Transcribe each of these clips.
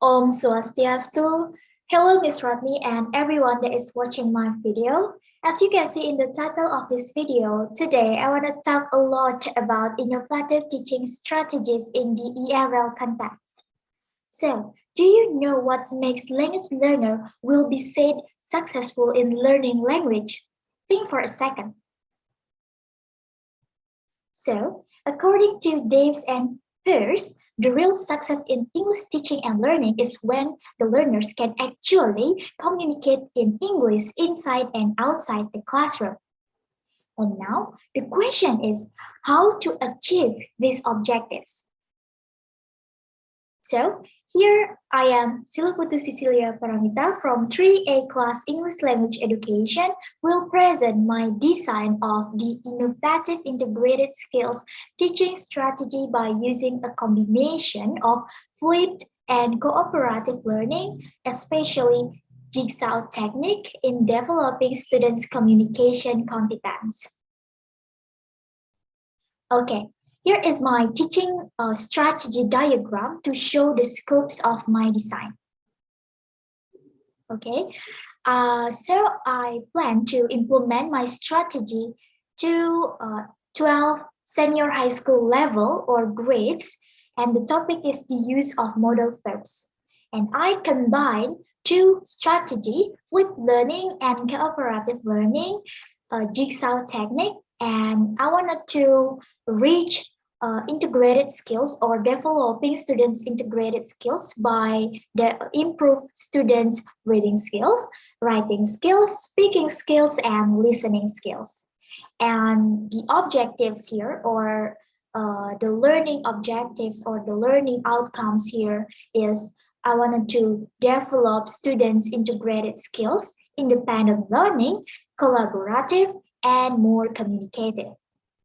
Om Swastiastu. Hello, Miss Rodney and everyone that is watching my video. As you can see in the title of this video, today I want to talk a lot about innovative teaching strategies in the EFL context. So, do you know what makes language learner will be said successful in learning language? Think for a second. So, according to Daves and Peirce, the real success in English teaching and learning is when the learners can actually communicate in English inside and outside the classroom. And now, the question is how to achieve these objectives. So, here I am, Siluh Putu Sisylia Paramitha from 3A class English Language Education will present my design of the innovative integrated skills teaching strategy by using a combination of flipped and cooperative learning, especially Jigsaw technique in developing students' communication competence. Okay, here is my teaching strategy diagram to show the scopes of my design. Okay, so I plan to implement my strategy to 12 senior high school level or grades, and the topic is the use of modal verbs. And I combine two strategy, flipped learning and cooperative learning, jigsaw technique, and I wanted to reach integrated skills or developing students integrated skills by the improve students reading skills, writing skills, speaking skills, and listening skills. And the objectives here or the learning objectives or the learning outcomes here is I wanted to develop students integrated skills, independent learning, collaborative, and more communicative.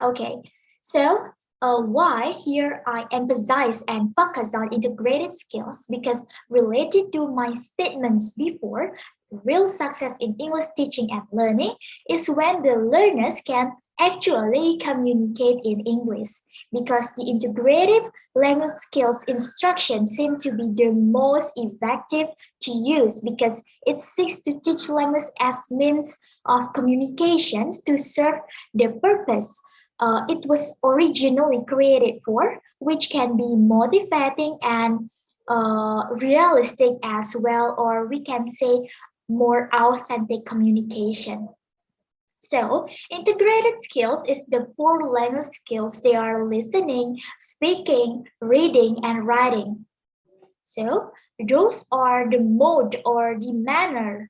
Okay, so why here I emphasize and focus on integrated skills because related to my statements before, real success in English teaching and learning is when the learners can actually communicate in English because the integrative language skills instruction seem to be the most effective to use because it seeks to teach language as means of communications to serve the purpose it was originally created for, which can be motivating and realistic as well, or we can say more authentic communication. So, integrated skills is the four language skills. They are listening, speaking, reading, and writing. So, those are the mode or the manner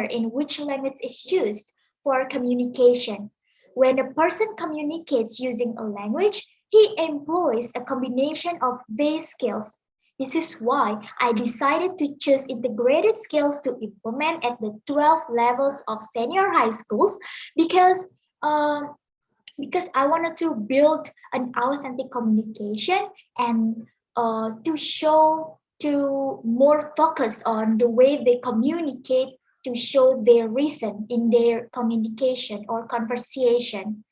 in which language is used for communication. When a person communicates using a language, he employs a combination of these skills. This is why I decided to choose integrated skills to implement at the 12 levels of senior high schools because I wanted to build an authentic communication and to show to more focus on the way they communicate to show their reason in their communication or conversation.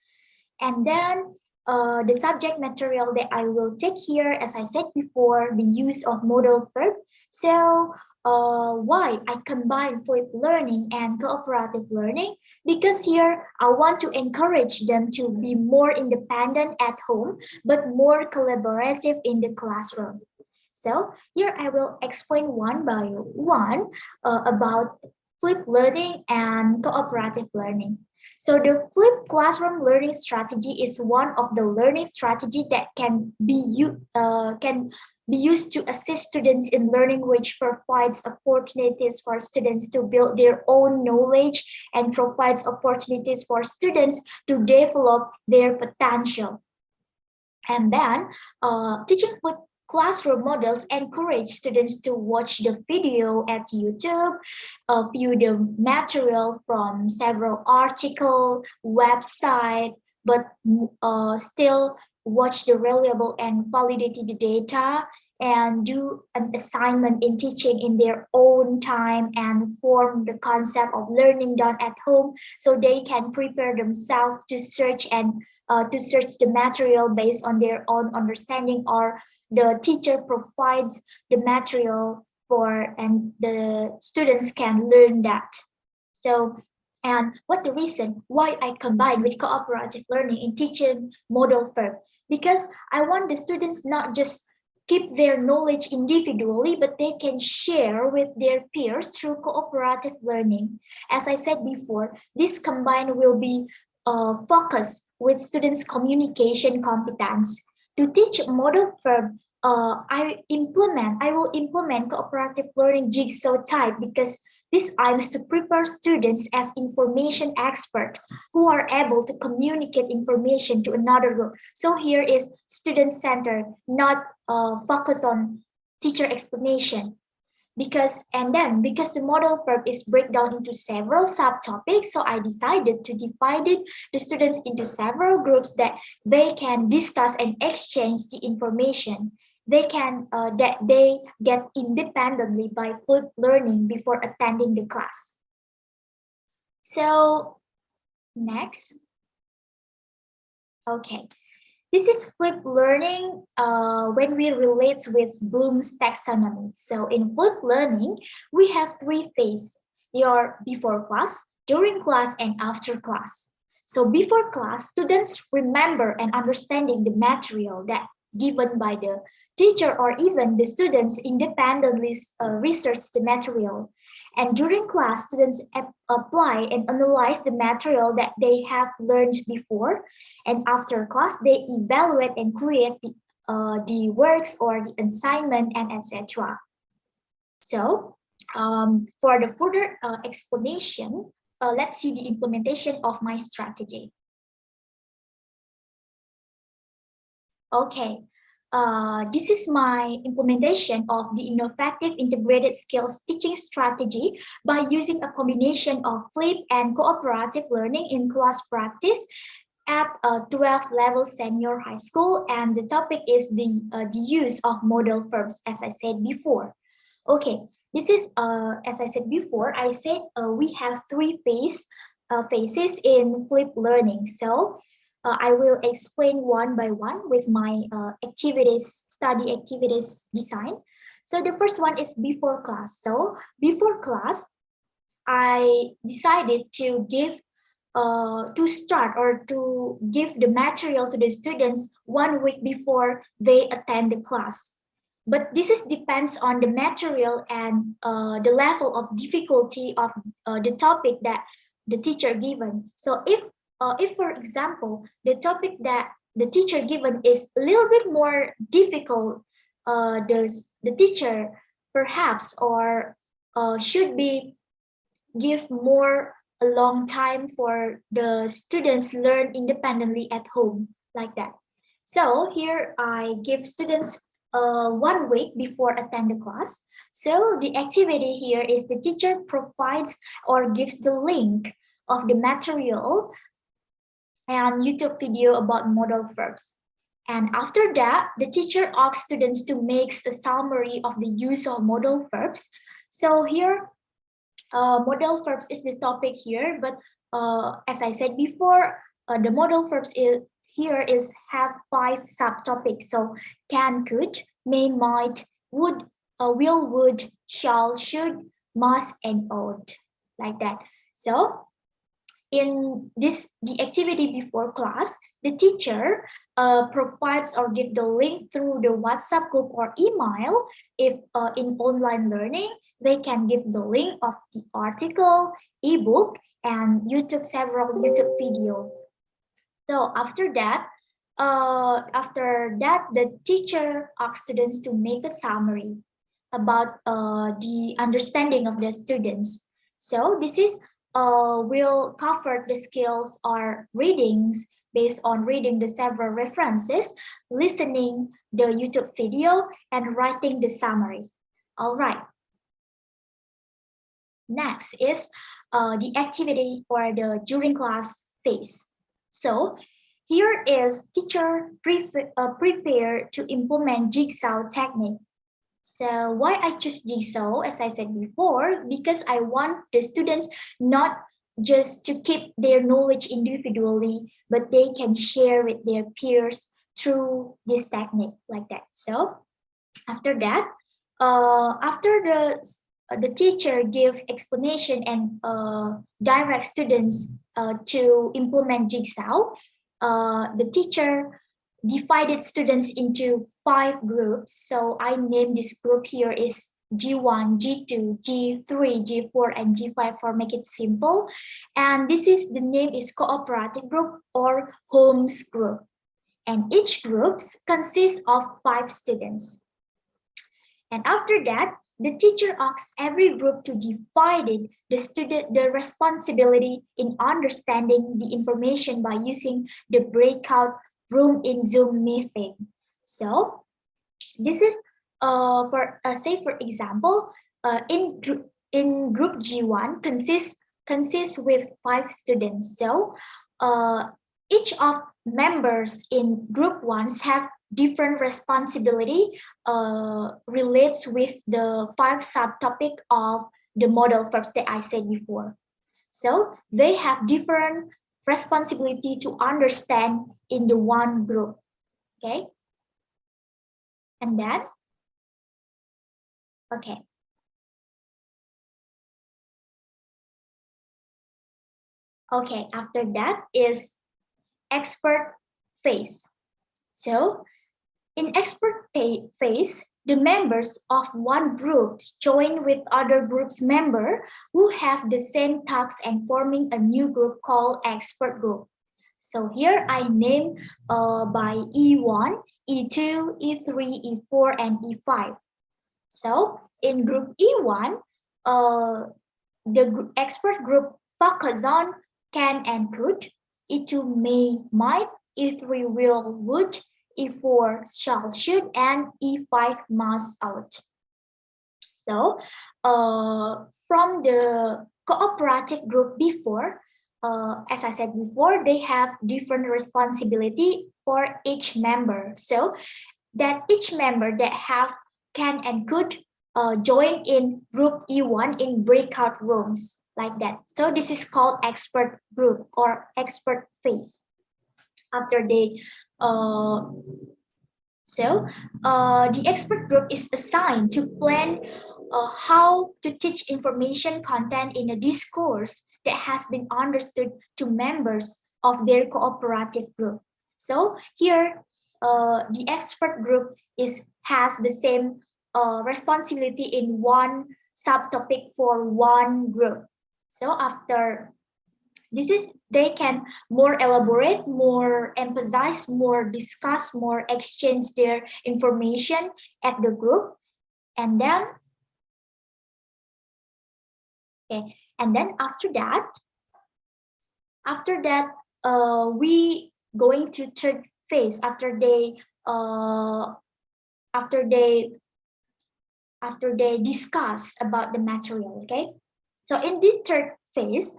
And then the subject material that I will take here, as I said before, the use of modal verb. So why I combine flipped learning and cooperative learning? Because here I want to encourage them to be more independent at home, but more collaborative in the classroom. So here I will explain one by one about flipped learning and cooperative learning. So the flipped classroom learning strategy is one of the learning strategy that can be used to assist students in learning, which provides opportunities for students to build their own knowledge and provides opportunities for students to develop their potential. And then teaching flipped classroom models encourage students to watch the video at YouTube, view the material from several articles, website, but still watch the reliable and validated data and do an assignment in teaching in their own time and form the concept of learning done at home so they can prepare themselves to search and to search the material based on their own understanding or the teacher provides the material and the students can learn that. So, and what the reason why I combine with cooperative learning in teaching model verb? Because I want the students not just keep their knowledge individually, but they can share with their peers through cooperative learning. As I said before, this combined will be focused with students' communication competence. To teach model verb, I will implement cooperative learning jigsaw type because this aims to prepare students as information expert who are able to communicate information to another group. So here is student centered, not focus on teacher explanation. Because the model verb is break down into several subtopics, so I decided to divide the students into several groups that they can discuss and exchange the information that they get independently by fluid learning before attending the class. So next, okay. This is flipped learning when we relate with Bloom's taxonomy. So in flipped learning, we have three phases. They are before class, during class, and after class. So before class, students remember and understanding the material that given by the teacher or even the students independently research the material. And during class, students apply and analyze the material that they have learned before. And after class, they evaluate and create the works or the assignment and etc. So for the further explanation, let's see the implementation of my strategy. Okay, this is my implementation of the innovative integrated skills teaching strategy by using a combination of flipped and cooperative learning in class practice at a 12th level senior high school, and the topic is the use of modal verbs, as I said before. Okay, this is as I said before. I said we have three phases in flipped learning. So I will explain one by one with my study activities design. So the first one is before class. So before class, I decided to start or to give the material to the students 1 week before they attend the class. But this is depends on the material and the level of difficulty of the topic that the teacher given. So if for example, the topic that the teacher given is a little bit more difficult, the teacher perhaps or should be give more a long time for the students learn independently at home like that. So here I give students 1 week before attend the class. So the activity here is the teacher provides or gives the link of the material and YouTube video about modal verbs. And after that, the teacher asks students to make a summary of the use of modal verbs. So here modal verbs is the topic here, but as I said before, the modal verbs have 5 subtopics. So can, could, may, might, would, will, would, shall, should, must, and ought, like that. So in the activity before class, the teacher provides or give the link through the WhatsApp group or email. If in online learning, they can give the link of the article, ebook, and several YouTube video. So after that, the teacher asks students to make a summary about the understanding of the students. So this is will cover the skills or readings based on reading the several references, listening the YouTube video, and writing the summary. All right. Next is the activity or the during class phase. So here is teacher prepare to implement jigsaw technique. So why I choose Jigsaw, as I said before, because I want the students not just to keep their knowledge individually, but they can share with their peers through this technique like that. So after that, After the teacher give explanation and direct students to implement Jigsaw, the teacher divided students into 5 groups. So I named this group here is G1, G2, G3, G4, and G5 for make it simple. And this is the name is cooperative group or homes group. And each group consists of 5 students. And after that, the teacher asks every group to divide the responsibility in understanding the information by using the breakout room in Zoom meeting. So this is for say for example, in group G1 consists with 5 students. So each of members in group ones have different responsibility relates with the 5 subtopic of the model verbs that I said before. So they have different responsibility to understand in the one group. Okay. And then, okay. Okay, after that is expert phase. So in expert phase, the members of one group join with other group's member who have the same tasks and forming a new group called expert group. So here I name by E1, E2, E3, E4, and E5. So in group E1, the expert group focus on can and could, E2 may, might, E3 will, would, E4 shall, should, and E5 must, ought. So from the cooperative group before, as I said before, they have different responsibility for each member. So that each member that have can and could join in group E1 in breakout rooms like that. So this is called expert group or expert phase. After they the expert group is assigned to plan how to teach information content in a discourse that has been understood to members of their cooperative group. So here, the expert group has the same responsibility in one subtopic for one group. So after this is they can more elaborate, more emphasize, more discuss, more exchange their information at the group, and then okay, and then after that, we going to third phase uh, after they after they discuss about the material. Okay, so in this third phase,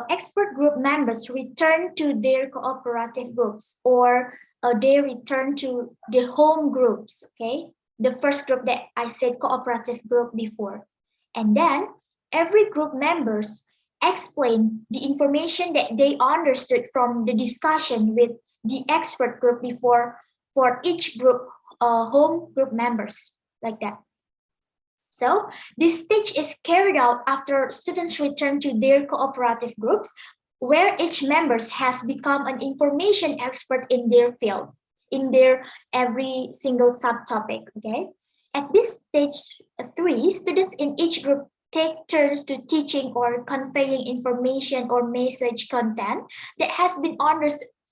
expert group members return to their cooperative groups or they return to the home groups, okay? The first group that I said cooperative group before. And then every group members explain the information that they understood from the discussion with the expert group before for each group, home group members, like that. So this stage is carried out after students return to their cooperative groups, where each member has become an information expert in their field, in their every single subtopic. Okay. At this stage 3, students in each group take turns to teaching or conveying information or message content that has been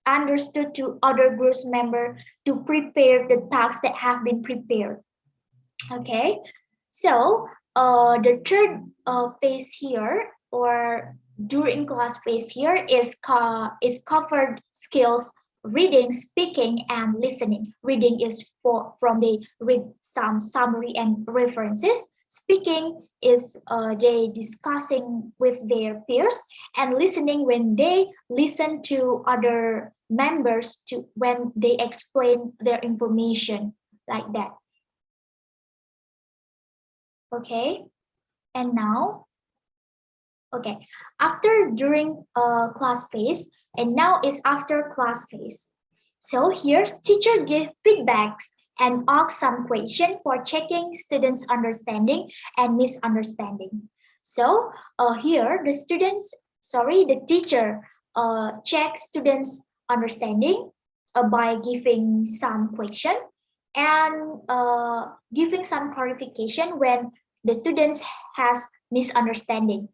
understood to other groups member to prepare the tasks that have been prepared. Okay. So the third phase here or during class phase here is covered skills reading, speaking, and listening. Reading is from the read some summary and references. Speaking is they discussing with their peers, and listening when they listen to other members to when they explain their information like that. Okay, and now, okay, after during class phase, and now is after class phase. So here, teacher give feedbacks and ask some question for checking students' understanding and misunderstanding. So here the teacher checks students' understanding by giving some question and giving some clarification when the students has misunderstanding.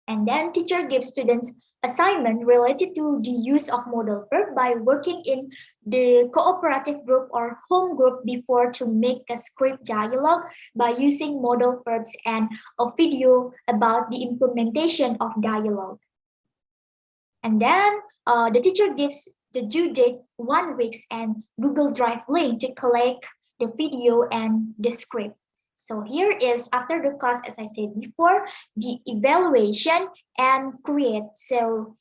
And then teacher gives students assignment related to the use of modal verb by working in the cooperative group or home group before to make a script dialogue by using modal verbs and a video about the implementation of dialogue. And then the teacher gives the due date 1 week and Google Drive link to collect the video and the script. So here is after the class, as I said before, the evaluation and create. So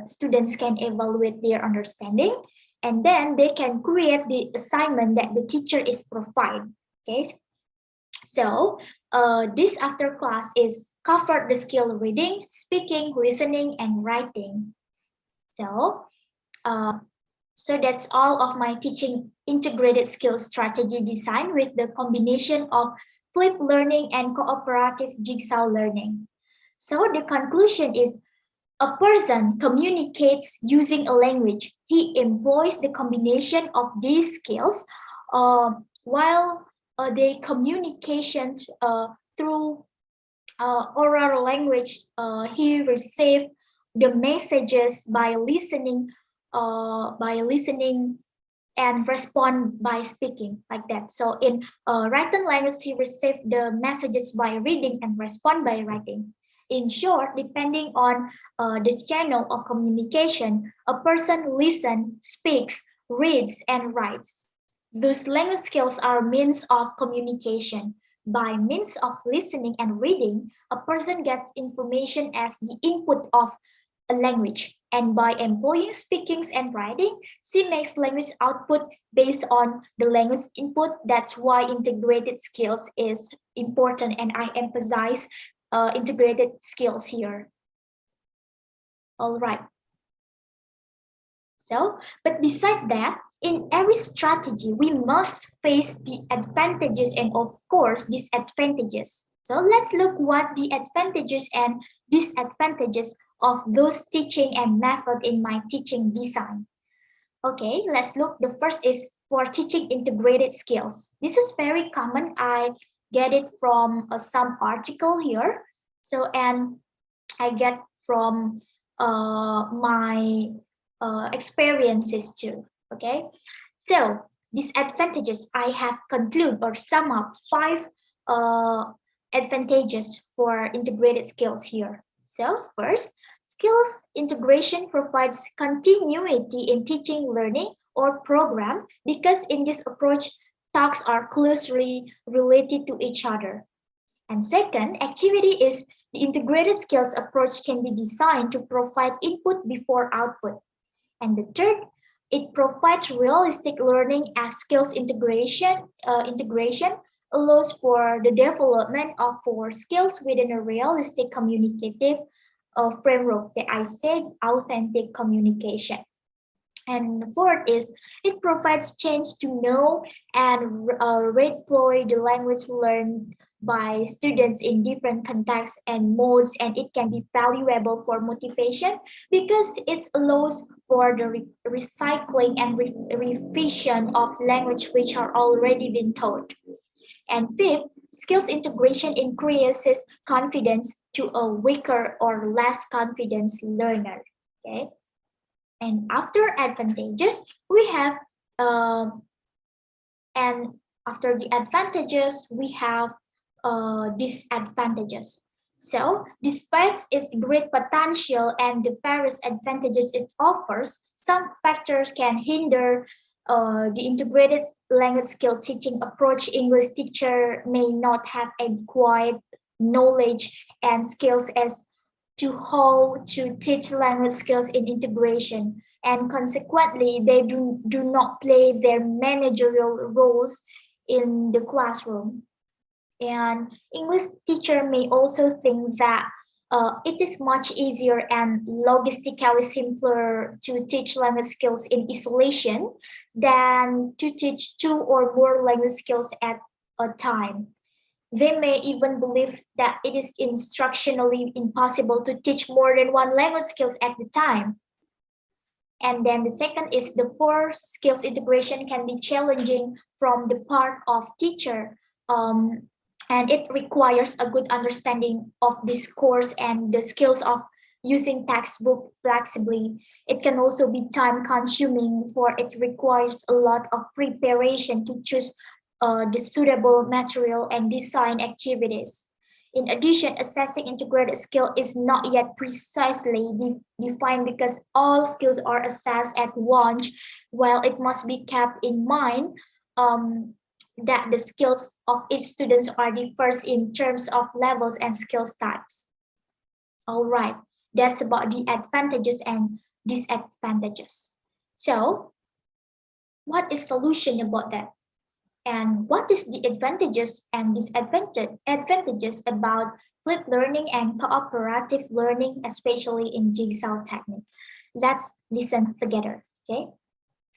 students can evaluate their understanding and then they can create the assignment that the teacher is providing. Okay. So this after class is covered the skill reading, speaking, listening, and writing. So so that's all of my teaching integrated skills strategy design with the combination of flipped learning and cooperative jigsaw learning. So the conclusion is a person communicates using a language. He employs the combination of these skills while they communication through oral language. He received the messages by listening and respond by speaking like that. So in written language, he received the messages by reading and respond by writing. In short, depending on this channel of communication, a person listens, speaks, reads, and writes. Those language skills are means of communication. By means of listening and reading, a person gets information as the input of a language. And by employing speaking and writing, she makes language output based on the language input. That's why integrated skills is important, and I emphasize integrated skills here. All right. So, but beside that, in every strategy, we must face the advantages and of course disadvantages. So let's look what the advantages and disadvantages of those teaching and method in my teaching design. Okay, let's look. The first is for teaching integrated skills. This is very common. I get it from some article here. So, and I get from my experiences too. Okay, so disadvantages, I have conclude or sum up 5 advantages for integrated skills here. So first, skills integration provides continuity in teaching, learning, or program because in this approach, tasks are closely related to each other. And second, activity is the integrated skills approach can be designed to provide input before output. And the third, it provides realistic learning as skills integration allows for the development of core skills within a realistic communicative framework that I said, authentic communication. And fourth is it provides change to know and redeploy the language learned by students in different contexts and modes, and it can be valuable for motivation because it allows for the recycling and revision of language which are already been taught. And fifth, skills integration increases confidence to a weaker or less confident learner. Okay. And after advantages, we have, and after the advantages, we have disadvantages. So, despite its great potential and the various advantages it offers, some factors can hinder the integrated language skill teaching approach. English teacher may not have adequate knowledge and skills as to how to teach language skills in integration, and consequently they do not play their managerial roles in the classroom. And English teacher may also think that It is much easier and logistically simpler to teach language skills in isolation than to teach two or more language skills at a time. They may even believe that it is instructionally impossible to teach more than one language skills at the time. And then the second is the poor skills integration can be challenging from the part of teacher. Um, and it requires a good understanding of this course and the skills of using textbook flexibly. It can also be time consuming for it requires a lot of preparation to choose the suitable material and design activities. In addition, assessing integrated skill is not yet precisely defined because all skills are assessed at once, while it must be kept in mind um, that the skills of each student are differs in terms of levels and skills types. All right, that's about the advantages and disadvantages. So, what is solution about that? And what is the advantages and disadvantages about flipped learning and cooperative learning, especially in Jigsaw technique? Let's listen together, okay?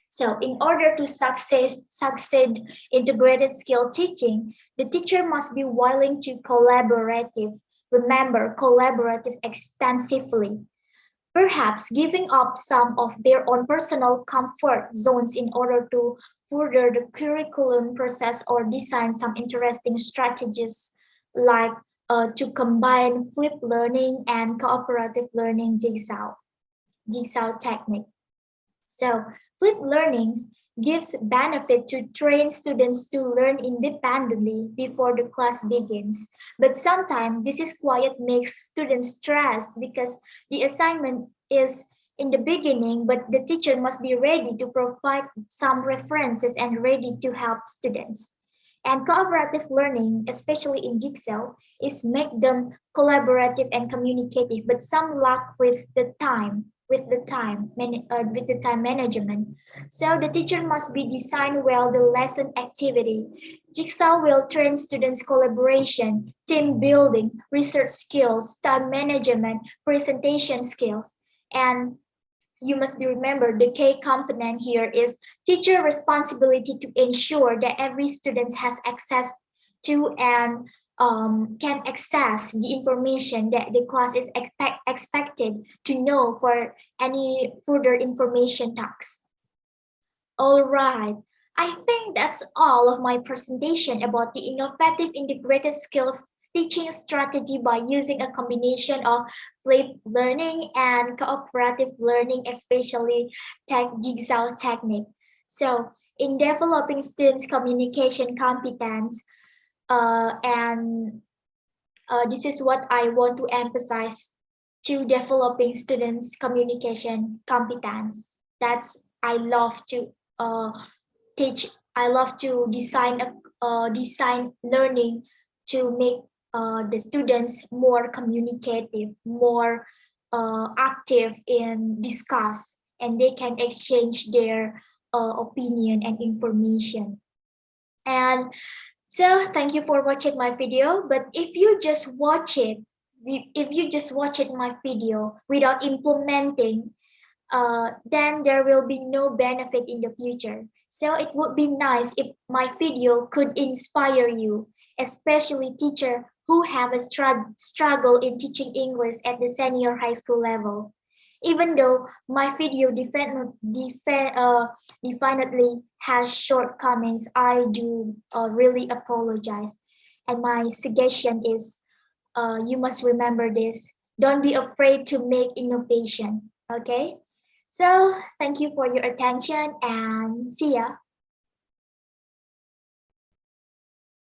So in order to succeed integrated skill teaching, the teacher must be willing to collaborative. Remember, collaborative extensively, perhaps giving up some of their own personal comfort zones in order to further the curriculum process or design some interesting strategies like to combine flipped learning and cooperative learning jigsaw technique. So flipped learnings gives benefit to train students to learn independently before the class begins. But sometimes this is quiet makes students stressed because the assignment is in the beginning, but the teacher must be ready to provide some references and ready to help students. And cooperative learning, especially in Jigsaw, is make them collaborative and communicative, but some lack with the time management. So the teacher must be designed well the lesson activity. Jigsaw will train students collaboration, team building, research skills, time management, presentation skills, and you must be remembered the key component here is teacher responsibility to ensure that every student has access to and can access the information that the class is expected to know for any further information tasks. All right. I think that's all of my presentation about the innovative integrated skills teaching strategy by using a combination of flipped learning and cooperative learning, especially jigsaw technique. So, in developing students' communication competence, and this is what I want to emphasize to developing students' communication competence. That's I love to uh, teach. I love to design learning to make the students more communicative, more active in discuss, and they can exchange their opinion and information. And so thank you for watching my video. But if you just watch it my video without implementing, then there will be no benefit in the future. So it would be nice if my video could inspire you, especially teacher who have a struggle in teaching English at the senior high school level. Even though my video definitely has shortcomings, I do really apologize. And my suggestion is you must remember this. Don't be afraid to make innovation. Okay? So thank you for your attention and see ya.